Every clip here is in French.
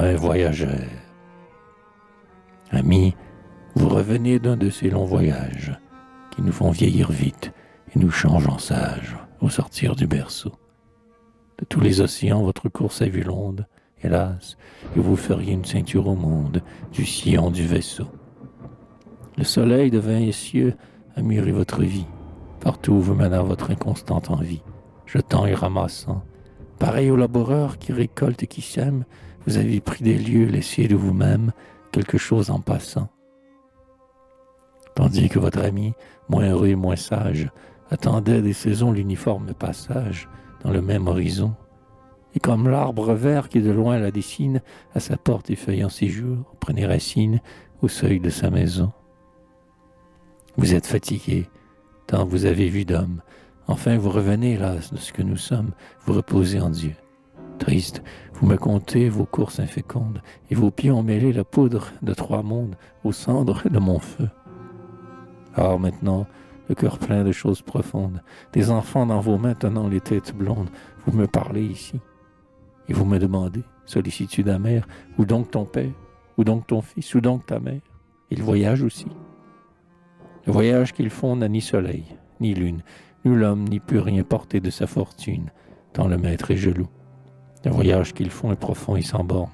Enfin, voyageurs. Amis, vous revenez d'un de ces longs voyages qui nous font vieillir vite et nous changent en sages au sortir du berceau. De tous les océans, votre course a vu l'onde, hélas, et vous feriez une ceinture au monde du sillon du vaisseau. Le soleil de vin et cieux a mûri votre vie, partout où vous mena votre inconstante envie, jetant et ramassant. Pareil au laboureur qui récolte et qui sème, vous avez pris des lieux laissés de vous-même quelque chose en passant. Tandis que votre ami, moins heureux et moins sage, attendait des saisons l'uniforme passage dans le même horizon. Et comme l'arbre vert qui de loin la dessine, à sa porte effeuillant ses jours, prenez racine au seuil de sa maison. Vous êtes fatigué, tant vous avez vu d'hommes. Enfin, vous revenez, hélas, de ce que nous sommes, vous reposez en Dieu. Triste, vous me contez vos courses infécondes, et vos pieds ont mêlé la poudre de 3 mondes aux cendres de mon feu. Or maintenant, le cœur plein de choses profondes, des enfants dans vos mains tenant les têtes blondes, vous me parlez ici, et vous me demandez, sollicitude amère, où donc ton père, où donc ton fils, où donc ta mère? Ils voyagent aussi. Le voyage qu'ils font n'a ni soleil, ni lune, nul homme n'y peut rien porter de sa fortune, tant le maître est jaloux. Le voyage qu'ils font est profond et sans borne.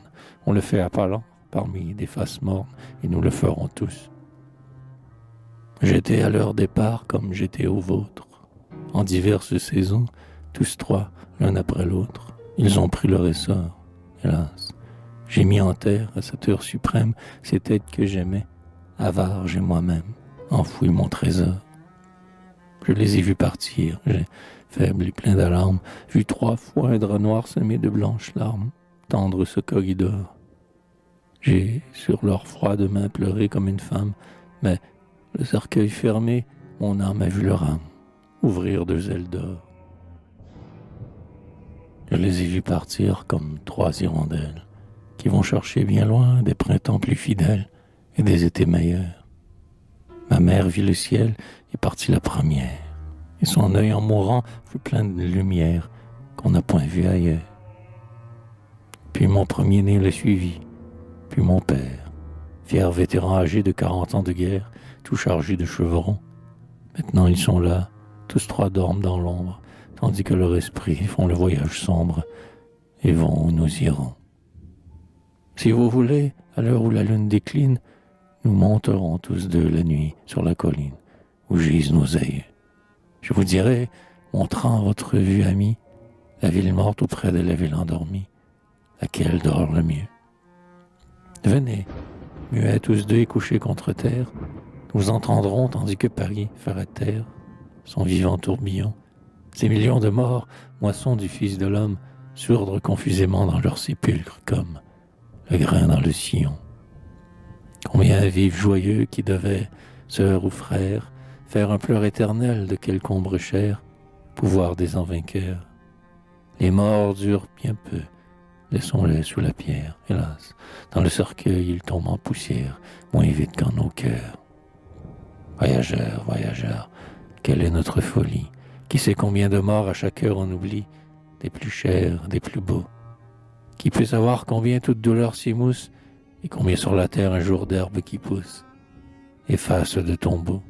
On le fait à pas lents, parmi des faces mornes, et nous le ferons tous. J'étais à leur départ comme j'étais au vôtre. En diverses saisons, tous trois, l'un après l'autre, ils ont pris leur essor. Hélas, j'ai mis en terre, à cette heure suprême, ces têtes que j'aimais. Avare, j'ai moi-même enfoui mon trésor. Je les ai vus partir, j'ai, faible et plein d'alarmes, vu 3 fois un drap noir semé de blanches larmes, tendre ce corridor. J'ai, sur leurs froides mains, pleuré comme une femme, mais, le cercueil fermé, mon âme a vu leur âme ouvrir 2 ailes d'or. Je les ai vus partir comme 3 hirondelles, qui vont chercher bien loin des printemps plus fidèles et des étés meilleurs. Ma mère vit le ciel et partit la première, et son œil en mourant fut plein de lumière qu'on n'a point vue ailleurs. Puis mon premier-né le suivit, puis mon père, fier vétéran âgé de 40 ans de guerre, tout chargé de chevrons. Maintenant ils sont là, tous 3 dorment dans l'ombre, tandis que leurs esprits font le voyage sombre et vont où nous irons. Si vous voulez, à l'heure où la lune décline, nous monterons tous 2 la nuit sur la colline où gisent nos aïeux. Je vous dirai, montrant votre vue amie, la ville morte auprès de la ville endormie, laquelle dort le mieux. Venez, muets tous 2 et couchés contre terre, nous entendrons tandis que Paris fera terre son vivant tourbillon. Ces millions de morts, moissons du Fils de l'homme, sourdre confusément dans leur sépulcre comme le grain dans le sillon. Combien vivent joyeux qui devaient, sœurs ou frères, faire un pleur éternel de quelque ombre chère, pouvoir des en vainqueurs. Les morts durent bien peu, laissons-les sous la pierre, hélas, dans le cercueil ils tombent en poussière, moins vite qu'en nos cœurs. Voyageurs, voyageurs, quelle est notre folie? Qui sait combien de morts à chaque heure on oublie, des plus chers, des plus beaux? Qui peut savoir combien toute douleur s'émousse, et combien sur la terre un jour d'herbe qui pousse efface de tombeaux?